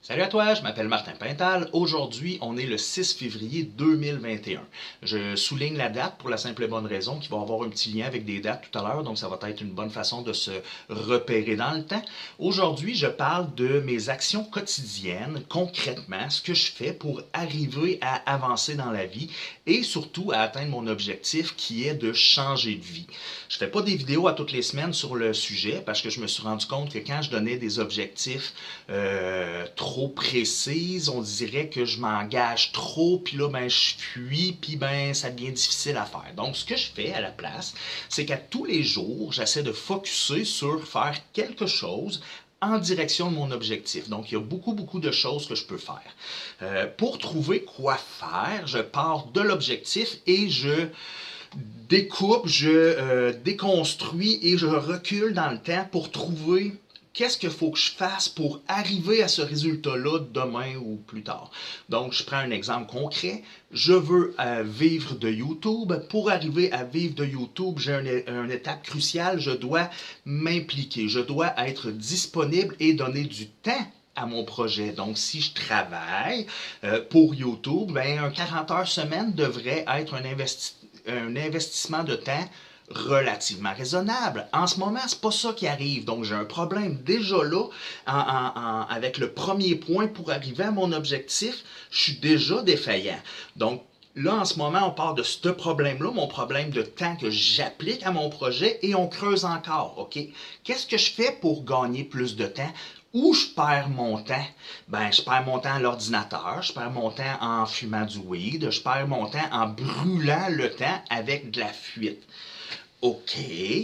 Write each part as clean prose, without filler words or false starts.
Salut à toi, je m'appelle Martin Pintal. Aujourd'hui, on est le 6 février 2021. Je souligne la date pour la simple et bonne raison qu'il va y avoir un petit lien avec des dates tout à l'heure, donc ça va être une bonne façon de se repérer dans le temps. Aujourd'hui, je parle de mes actions quotidiennes, concrètement, ce que je fais pour arriver à avancer dans la vie et surtout à atteindre mon objectif qui est de changer de vie. Je fais pas des vidéos à toutes les semaines sur le sujet parce que je me suis rendu compte que quand je donnais des objectifs trop précises, on dirait que je m'engage trop, puis là, ben, je fuis, puis ben, ça devient difficile à faire. Donc, ce que je fais à la place, c'est qu'à tous les jours, j'essaie de focusser sur faire quelque chose en direction de mon objectif. Donc, il y a beaucoup de choses que je peux faire. Pour trouver quoi faire, je pars de l'objectif et je découpe, je déconstruis et je recule dans le temps pour trouver qu'est-ce qu'il faut que je fasse pour arriver à ce résultat-là demain ou plus tard. Donc, je prends un exemple concret. Je veux vivre de YouTube. Pour arriver à vivre de YouTube, j'ai une étape cruciale. Je dois m'impliquer. Je dois être disponible et donner du temps à mon projet. Donc, si je travaille pour YouTube, ben, un 40 heures semaine devrait être un investissement de temps relativement raisonnable. En ce moment, c'est pas ça qui arrive. Donc, j'ai un problème déjà là avec le premier point pour arriver à mon objectif. Je suis déjà défaillant. Donc, là, en ce moment, on part de ce problème-là, mon problème de temps que j'applique à mon projet et on creuse encore. OK? Qu'est-ce que je fais pour gagner plus de temps? Où je perds mon temps? Ben, je perds mon temps à l'ordinateur, je perds mon temps en fumant du weed, je perds mon temps en brûlant le temps avec de la fuite. OK,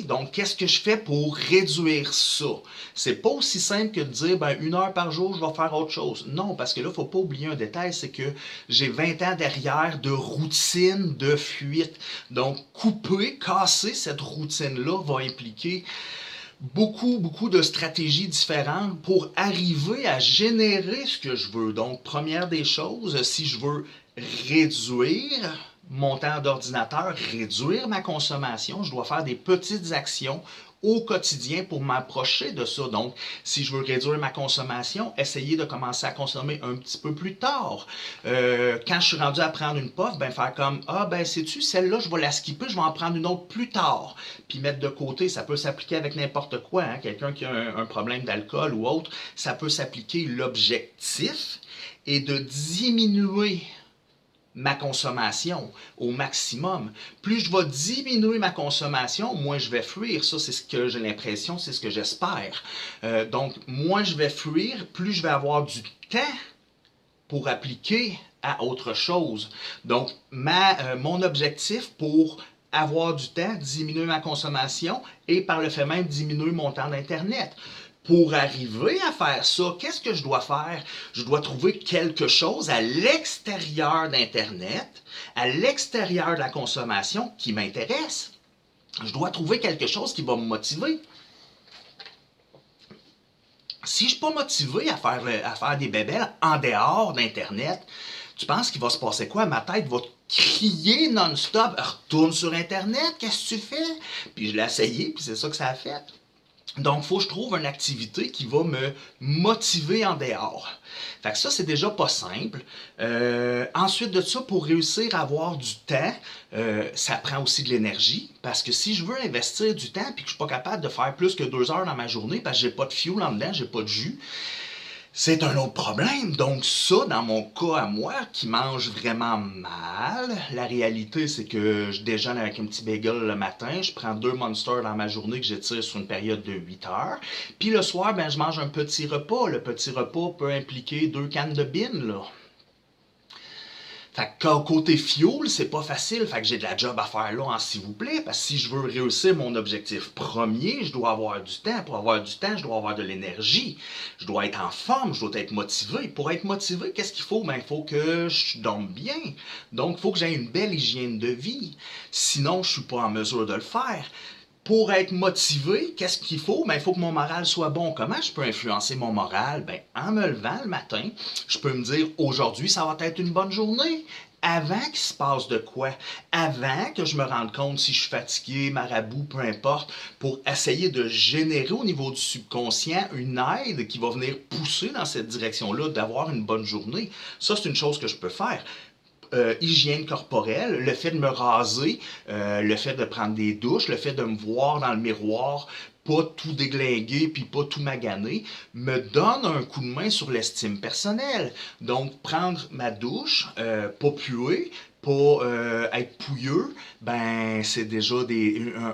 donc qu'est-ce que je fais pour réduire ça? C'est pas aussi simple que de dire, ben, 1 heure par jour, je vais faire autre chose. Non, parce que là, faut pas oublier un détail, c'est que j'ai 20 ans derrière de routine de fuite. Donc, couper, casser cette routine-là va impliquer beaucoup de stratégies différentes pour arriver à générer ce que je veux. Donc, première des choses, si je veux réduire mon temps d'ordinateur, réduire ma consommation, je dois faire des petites actions au quotidien pour m'approcher de ça. Donc, si je veux réduire ma consommation, essayer de commencer à consommer un petit peu plus tard. Quand je suis rendu à prendre une puff, ben faire comme ah ben sais-tu, celle-là, je vais la skipper, je vais en prendre une autre plus tard. Puis mettre de côté, ça peut s'appliquer avec n'importe quoi. Hein? Quelqu'un qui a un problème d'alcool ou autre, ça peut s'appliquer. L'objectif est de diminuer ma consommation au maximum. Plus je vais diminuer ma consommation, moins je vais fuir. Ça, c'est ce que j'ai l'impression, c'est ce que j'espère. Donc, moins je vais fuir, plus je vais avoir du temps pour appliquer à autre chose. Donc, mon objectif pour avoir du temps, diminuer ma consommation et par le fait même diminuer mon temps d'Internet. Pour arriver à faire ça, qu'est-ce que je dois faire? Je dois trouver quelque chose à l'extérieur d'Internet, à l'extérieur de la consommation qui m'intéresse. Je dois trouver quelque chose qui va me motiver. Si je ne suis pas motivé à faire des bébelles en dehors d'Internet, tu penses qu'il va se passer quoi? Ma tête va crier non-stop. Retourne sur Internet, qu'est-ce que tu fais? Puis je l'ai essayé, puis c'est ça que ça a fait. Donc, il faut que je trouve une activité qui va me motiver en dehors. Fait que ça, c'est déjà pas simple. Ensuite de ça, pour réussir à avoir du temps, ça prend aussi de l'énergie. Parce que si je veux investir du temps et que je suis pas capable de faire plus que 2 heures dans ma journée parce que j'ai pas de fuel en dedans, j'ai pas de jus, c'est un autre problème. Donc ça, dans mon cas à moi, qui mange vraiment mal, la réalité, c'est que je déjeune avec un petit bagel le matin, je prends 2 Monsters dans ma journée que j'étire sur une période de 8 heures. Puis le soir, ben, je mange un petit repas. Le petit repas peut impliquer 2 cannes de bin, là. Fait que côté fuel, c'est pas facile. Fait que j'ai de la job à faire là, en s'il vous plaît. Parce que si je veux réussir mon objectif premier, je dois avoir du temps. Pour avoir du temps, je dois avoir de l'énergie. Je dois être en forme, je dois être motivé. Pour être motivé, qu'est-ce qu'il faut? Ben, il faut que je dorme bien. Donc, il faut que j'aie une belle hygiène de vie. Sinon, je suis pas en mesure de le faire. Pour être motivé, qu'est-ce qu'il faut? Ben, il faut que mon moral soit bon. Comment je peux influencer mon moral? Ben, en me levant le matin, je peux me dire, aujourd'hui, ça va être une bonne journée. Avant qu'il se passe de quoi, avant que je me rende compte si je suis fatigué, marabout, peu importe, pour essayer de générer au niveau du subconscient une aide qui va venir pousser dans cette direction-là, d'avoir une bonne journée. Ça, c'est une chose que je peux faire. Hygiène corporelle, le fait de me raser, le fait de prendre des douches, le fait de me voir dans le miroir, pas tout déglinguer puis pas tout maganer, me donne un coup de main sur l'estime personnelle. Donc, prendre ma douche, pas puer, pas être pouilleux, ben c'est déjà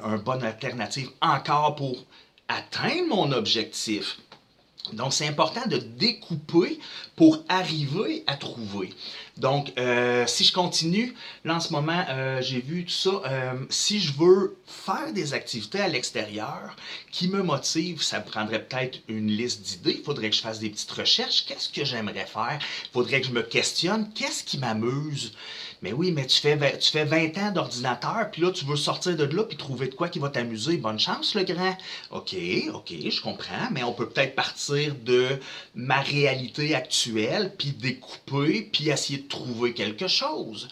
un bonne alternative encore pour atteindre mon objectif. Donc, c'est important de découper pour arriver à trouver. Donc, si je continue, là en ce moment, j'ai vu tout ça. Si je veux faire des activités à l'extérieur qui me motivent, ça me prendrait peut-être une liste d'idées. Il faudrait que je fasse des petites recherches. Qu'est-ce que j'aimerais faire? Il faudrait que je me questionne. Qu'est-ce qui m'amuse? Mais oui, mais tu fais 20 ans d'ordinateur, puis là, tu veux sortir de là, puis trouver de quoi qui va t'amuser. Bonne chance, le grand. OK, je comprends, mais on peut peut-être partir de ma réalité actuelle, puis découper, puis essayer de trouver quelque chose.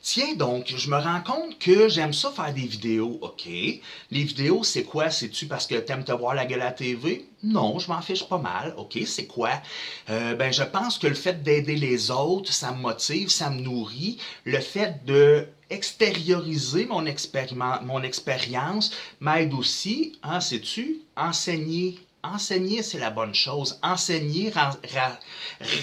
Tiens donc, je me rends compte que j'aime ça faire des vidéos. OK. Les vidéos, c'est quoi? C'est-tu parce que t'aimes te voir la gueule à la TV? Non, je m'en fiche pas mal. OK, c'est quoi? Ben, je pense que le fait d'aider les autres, ça me motive, ça me nourrit. Le fait de extérioriser mon expérience m'aide aussi, hein, sais-tu, enseigner. Enseigner, c'est la bonne chose. Enseigner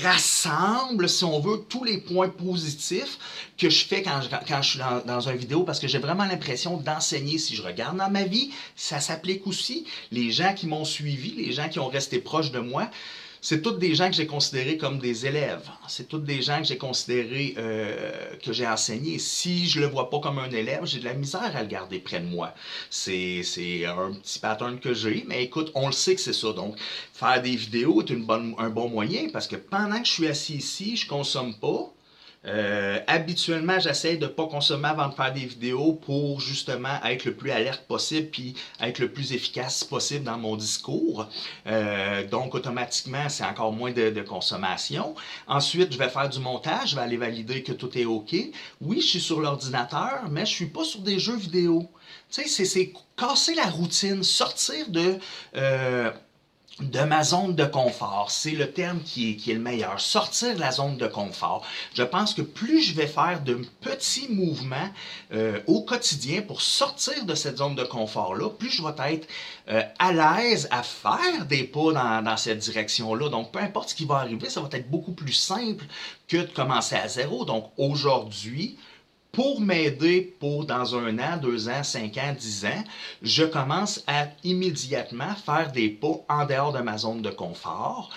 rassemble, si on veut, tous les points positifs que je fais quand je suis dans une vidéo, parce que j'ai vraiment l'impression d'enseigner. Si je regarde dans ma vie, ça s'applique aussi. Les gens qui m'ont suivi, les gens qui ont resté proches de moi, c'est tous des gens que j'ai considérés comme des élèves. C'est tous des gens que j'ai considérés que j'ai enseignés. Si je le vois pas comme un élève, j'ai de la misère à le garder près de moi. C'est un petit pattern que j'ai, mais écoute, on le sait que c'est ça. Donc, faire des vidéos est un bon moyen parce que pendant que je suis assis ici, je consomme pas. Habituellement, j'essaie de ne pas consommer avant de faire des vidéos pour justement être le plus alerte possible puis être le plus efficace possible dans mon discours. Donc, automatiquement, c'est encore moins de consommation. Ensuite, je vais faire du montage, je vais aller valider que tout est OK. Oui, je suis sur l'ordinateur, mais je ne suis pas sur des jeux vidéo. Tu sais, c'est casser la routine, sortir de ma zone de confort. C'est le terme qui est le meilleur. Sortir de la zone de confort. Je pense que plus je vais faire de petits mouvements au quotidien pour sortir de cette zone de confort-là, plus je vais être à l'aise à faire des pas dans cette direction-là. Donc, peu importe ce qui va arriver, ça va être beaucoup plus simple que de commencer à zéro. Donc, aujourd'hui, pour m'aider pour dans 1 an, 2 ans, 5 ans, 10 ans, je commence à immédiatement faire des pas en dehors de ma zone de confort.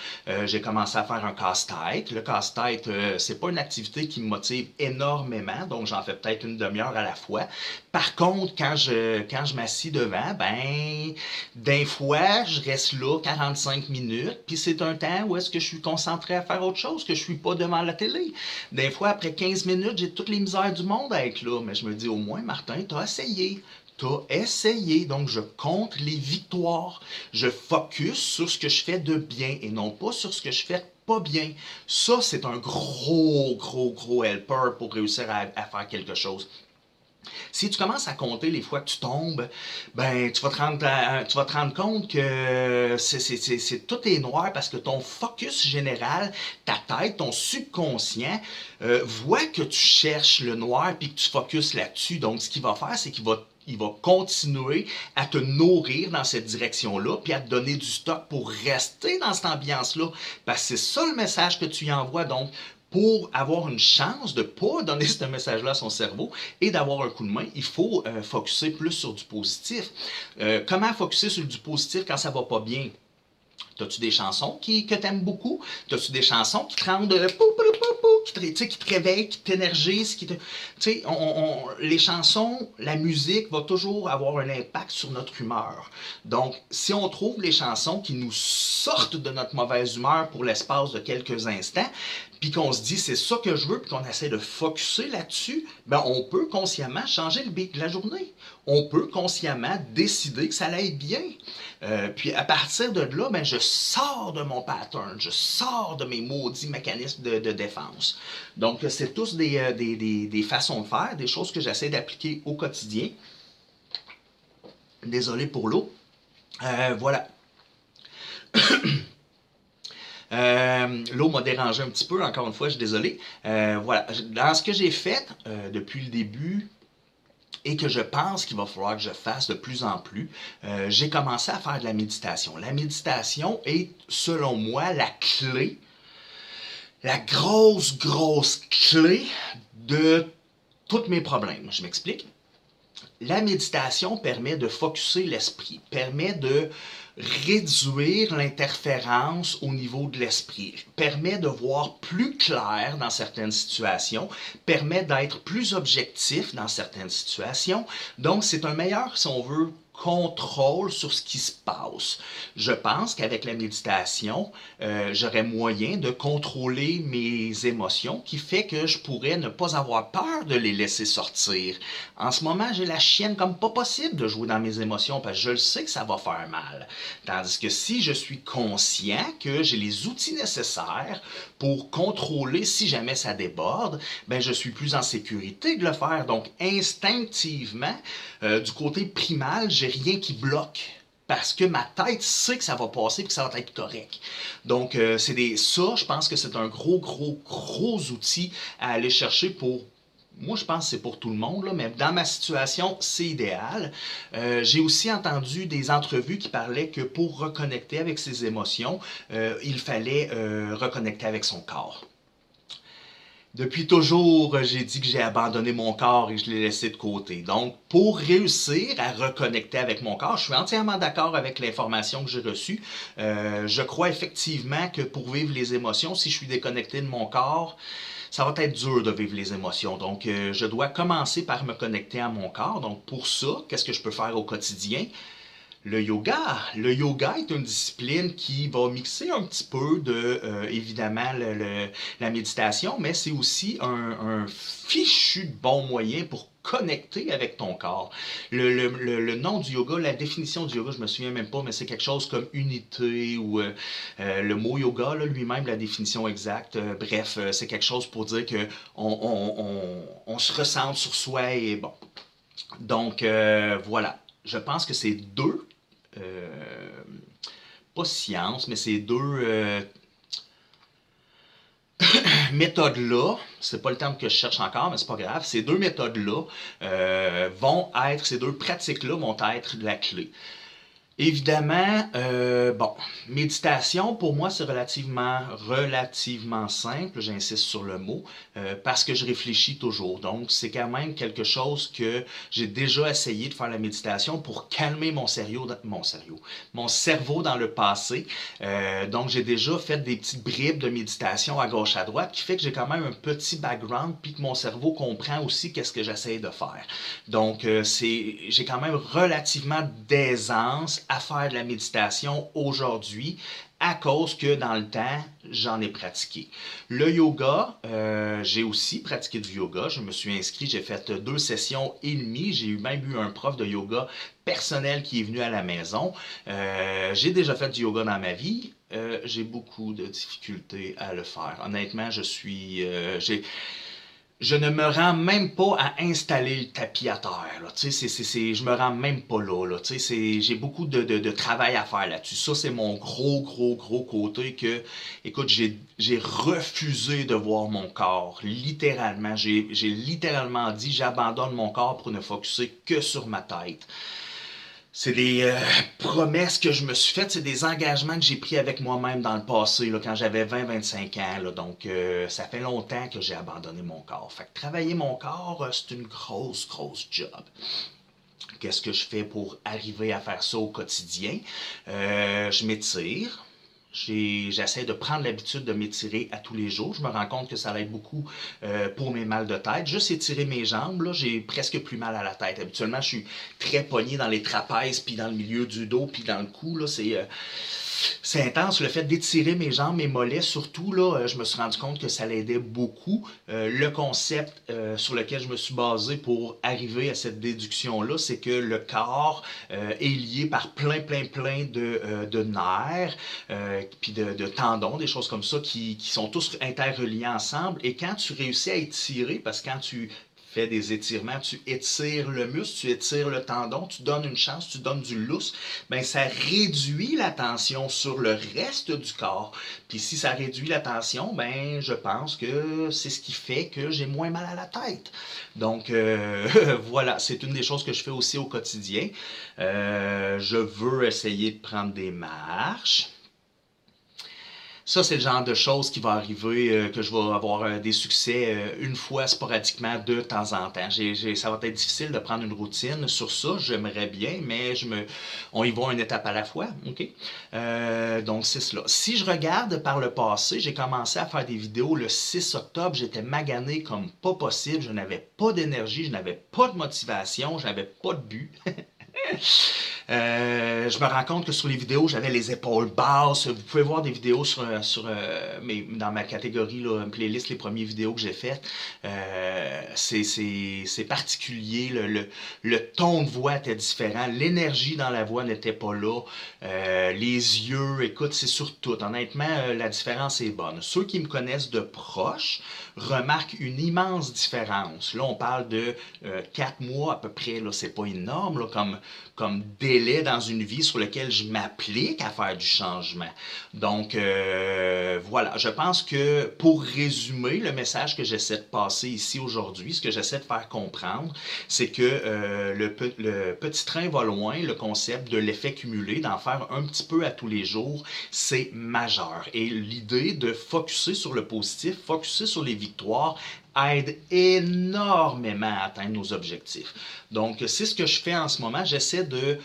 J'ai commencé à faire un casse-tête. Le casse-tête, c'est pas une activité qui me motive énormément, donc j'en fais peut-être une demi-heure à la fois. Par contre, quand je m'assis devant, ben, des fois, je reste là 45 minutes, puis c'est un temps où est-ce que je suis concentré à faire autre chose, que je suis pas devant la télé. Des fois, après 15 minutes, j'ai toutes les misères du monde à être là, mais je me dis au moins, Martin, t'as essayé. T'as essayé, donc je compte les victoires. Je focus sur ce que je fais de bien et non pas sur ce que je fais pas bien. Ça, c'est un gros helper pour réussir à faire quelque chose. Si tu commences à compter les fois que tu tombes, ben tu vas te rendre compte que tout est noir parce que ton focus général, ta tête, ton subconscient, voit que tu cherches le noir puis que tu focuses là-dessus. Donc, ce qu'il va faire, c'est qu'il va continuer à te nourrir dans cette direction-là, puis à te donner du stock pour rester dans cette ambiance-là. Parce que c'est ça le message que tu y envoies. Donc, pour avoir une chance de ne pas donner ce message-là à son cerveau et d'avoir un coup de main, il faut focuser plus sur du positif. Comment focuser sur du positif quand ça va pas bien? T'as-tu des chansons que t'aimes beaucoup? T'as-tu des chansons qui te rendent qui te réveille, qui t'énergise, les chansons, la musique va toujours avoir un impact sur notre humeur. Donc, si on trouve les chansons qui nous sortent de notre mauvaise humeur pour l'espace de quelques instants, puis qu'on se dit c'est ça que je veux, puis qu'on essaie de focusser là-dessus, ben on peut consciemment changer le beat de la journée. On peut consciemment décider que ça aille bien. Puis à partir de là, ben, je sors de mon pattern, je sors de mes maudits mécanismes de défense. Donc c'est tous des façons de faire, des choses que j'essaie d'appliquer au quotidien. Désolé pour l'eau. Voilà. L'eau m'a dérangé un petit peu, encore une fois, je suis désolé. Voilà. Dans ce que j'ai fait depuis le début, et que je pense qu'il va falloir que je fasse de plus en plus, j'ai commencé à faire de la méditation. La méditation est, selon moi, la clé, la grosse clé de tous mes problèmes. Je m'explique. La méditation permet de focusser l'esprit, permet de réduire l'interférence au niveau de l'esprit, permet de voir plus clair dans certaines situations, permet d'être plus objectif dans certaines situations. Donc, c'est un meilleur, si on veut, contrôle sur ce qui se passe. Je pense qu'avec la méditation, j'aurais moyen de contrôler mes émotions, qui fait que je pourrais ne pas avoir peur de les laisser sortir. En ce moment, j'ai la chienne comme pas possible de jouer dans mes émotions parce que je le sais que ça va faire mal. Tandis que si je suis conscient que j'ai les outils nécessaires pour contrôler si jamais ça déborde, ben je suis plus en sécurité de le faire. Donc instinctivement, du côté primal, j'ai rien qui bloque. Parce que ma tête sait que ça va passer et que ça va être correct. Donc, ça, je pense que c'est un gros outil à aller chercher pour. Moi, je pense que c'est pour tout le monde, là, mais dans ma situation, c'est idéal. J'ai aussi entendu des entrevues qui parlaient que pour reconnecter avec ses émotions, il fallait reconnecter avec son corps. Depuis toujours, j'ai dit que j'ai abandonné mon corps et je l'ai laissé de côté. Donc, pour réussir à reconnecter avec mon corps, je suis entièrement d'accord avec l'information que j'ai reçue. Je crois effectivement que pour vivre les émotions, si je suis déconnecté de mon corps, ça va être dur de vivre les émotions. Donc, je dois commencer par me connecter à mon corps. Donc, pour ça, qu'est-ce que je peux faire au quotidien? Le yoga. Le yoga est une discipline qui va mixer un petit peu de, évidemment, la méditation, mais c'est aussi un fichu bon moyen pour connecter avec ton corps. Le nom du yoga, la définition du yoga, je me souviens même pas, mais c'est quelque chose comme unité ou le mot yoga lui-même, la définition exacte. Bref, c'est quelque chose pour dire que on se ressent sur soi et bon. Donc voilà. Je pense que c'est deux euh, pas science, mais ces deux méthodes-là, c'est pas le terme que je cherche encore, mais c'est pas grave, ces deux méthodes-là ces deux pratiques-là vont être la clé. Évidemment, bon, méditation, pour moi, c'est relativement simple, j'insiste sur le mot, parce que je réfléchis toujours. Donc, c'est quand même quelque chose que j'ai déjà essayé de faire la méditation pour calmer mon cerveau dans le passé. Donc, j'ai déjà fait des petites bribes de méditation à gauche, à droite, qui fait que j'ai quand même un petit background, puis que mon cerveau comprend aussi qu'est-ce que j'essaie de faire. Donc, j'ai quand même relativement d'aisance à faire de la méditation aujourd'hui à cause que dans le temps, j'en ai pratiqué. Le yoga, j'ai aussi pratiqué du yoga. Je me suis inscrit, j'ai fait 2 sessions et demie. J'ai même eu un prof de yoga personnel qui est venu à la maison. J'ai déjà fait du yoga dans ma vie. J'ai beaucoup de difficultés à le faire. Honnêtement, je ne me rends même pas à installer le tapis à terre. Là. Je me rends même pas là. J'ai beaucoup de travail à faire là-dessus. Ça, c'est mon gros côté que, écoute, j'ai refusé de voir mon corps. Littéralement. J'ai littéralement dit, j'abandonne mon corps pour ne focusser que sur ma tête. C'est des promesses que je me suis faites, c'est des engagements que j'ai pris avec moi-même dans le passé, là, quand j'avais 20-25 ans. Là, donc, ça fait longtemps que j'ai abandonné mon corps. Fait que travailler mon corps, c'est une grosse job. Qu'est-ce que je fais pour arriver à faire ça au quotidien? Je m'étire. J'essaie de prendre l'habitude de m'étirer à tous les jours. Je me rends compte que ça aide beaucoup pour mes mal de tête. Juste étirer mes jambes, là, j'ai presque plus mal à la tête. Habituellement, je suis très pogné dans les trapèzes, puis dans le milieu du dos, puis dans le cou. Là, c'est intense. Le fait d'étirer mes jambes, mes mollets, surtout, là, je me suis rendu compte que ça l'aidait beaucoup. Le concept sur lequel je me suis basé pour arriver à cette déduction-là, c'est que le corps est lié par plein de nerfs, puis de tendons, des choses comme ça, qui sont tous interreliés ensemble. Et quand tu réussis à étirer, parce que quand tu fais des étirements, tu étires le muscle, tu étires le tendon, tu donnes une chance, tu donnes du lousse, ben ça réduit la tension sur le reste du corps. Puis si ça réduit la tension, ben je pense que c'est ce qui fait que j'ai moins mal à la tête. Donc voilà, c'est une des choses que je fais aussi au quotidien. Je veux essayer de prendre des marches. Ça, c'est le genre de choses qui va arriver, que je vais avoir des succès une fois sporadiquement de temps en temps. Ça va être difficile de prendre une routine sur ça, j'aimerais bien, mais on y va une étape à la fois. OK? Donc, c'est cela. Si je regarde par le passé, j'ai commencé à faire des vidéos le 6 octobre. J'étais magané comme pas possible. Je n'avais pas d'énergie, je n'avais pas de motivation, je n'avais pas de but. Je me rends compte que sur les vidéos, j'avais les épaules basses. Vous pouvez voir des vidéos dans ma catégorie, là, playlist, les premières vidéos que j'ai faites. C'est particulier. Le ton de voix était différent. L'énergie dans la voix n'était pas là. Les yeux, écoute, c'est sur tout. Honnêtement, la différence est bonne. Ceux qui me connaissent de proche remarquent une immense différence. Là, on parle de 4 mois à peu près. Là, c'est pas énorme là, comme délai dans une vie sur lequel je m'applique à faire du changement. Donc, voilà, je pense que pour résumer le message que j'essaie de passer ici aujourd'hui, ce que j'essaie de faire comprendre, c'est que le petit train va loin, le concept de l'effet cumulé, d'en faire un petit peu à tous les jours, c'est majeur. Et l'idée de focusser sur le positif, focusser sur les victoires, aide énormément à atteindre nos objectifs. Donc, c'est ce que je fais en ce moment. J'essaie de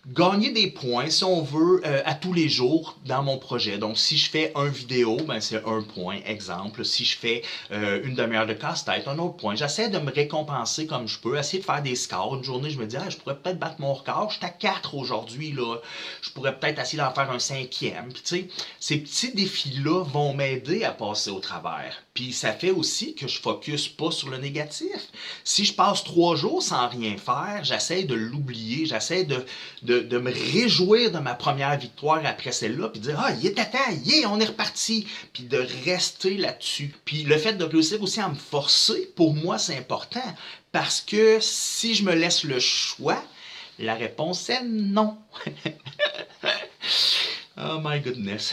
gagner des points, si on veut, à tous les jours dans mon projet. Donc, si je fais un vidéo, ben c'est un point, exemple. Si je fais une demi-heure de casse-tête, un autre point. J'essaie de me récompenser comme je peux, essayer de faire des scores. Une journée, je me dis, je pourrais peut-être battre mon record. Je suis à 4 aujourd'hui, là. Je pourrais peut-être essayer d'en faire un 5e. Puis, tu sais, ces petits défis-là vont m'aider à passer au travers. Puis, ça fait aussi que je focus pas sur le négatif. Si je passe 3 jours sans rien faire, j'essaie de l'oublier. J'essaie de me réjouir de ma première victoire après celle-là, puis de dire, il est à temps, on est reparti, puis de rester là-dessus. Puis le fait de réussir aussi à me forcer, pour moi, c'est important, parce que si je me laisse le choix, la réponse est non. Oh my goodness.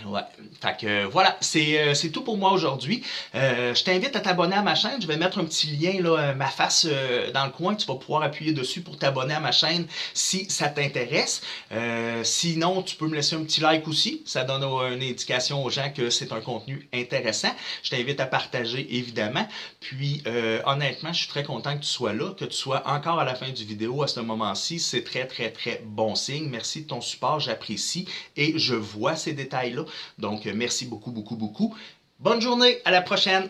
Ouais, fait que voilà, c'est tout pour moi aujourd'hui. Je t'invite à t'abonner à ma chaîne. Je vais mettre un petit lien, là, ma face dans le coin. Tu vas pouvoir appuyer dessus pour t'abonner à ma chaîne si ça t'intéresse. Sinon, tu peux me laisser un petit like aussi. Ça donne une indication aux gens que c'est un contenu intéressant. Je t'invite à partager, évidemment. Puis, honnêtement, je suis très content que tu sois là, que tu sois encore à la fin du vidéo à ce moment-ci. C'est très bon signe. Merci de ton support, j'apprécie et je vois ces détails-là. Donc, merci beaucoup. Bonne journée, à la prochaine!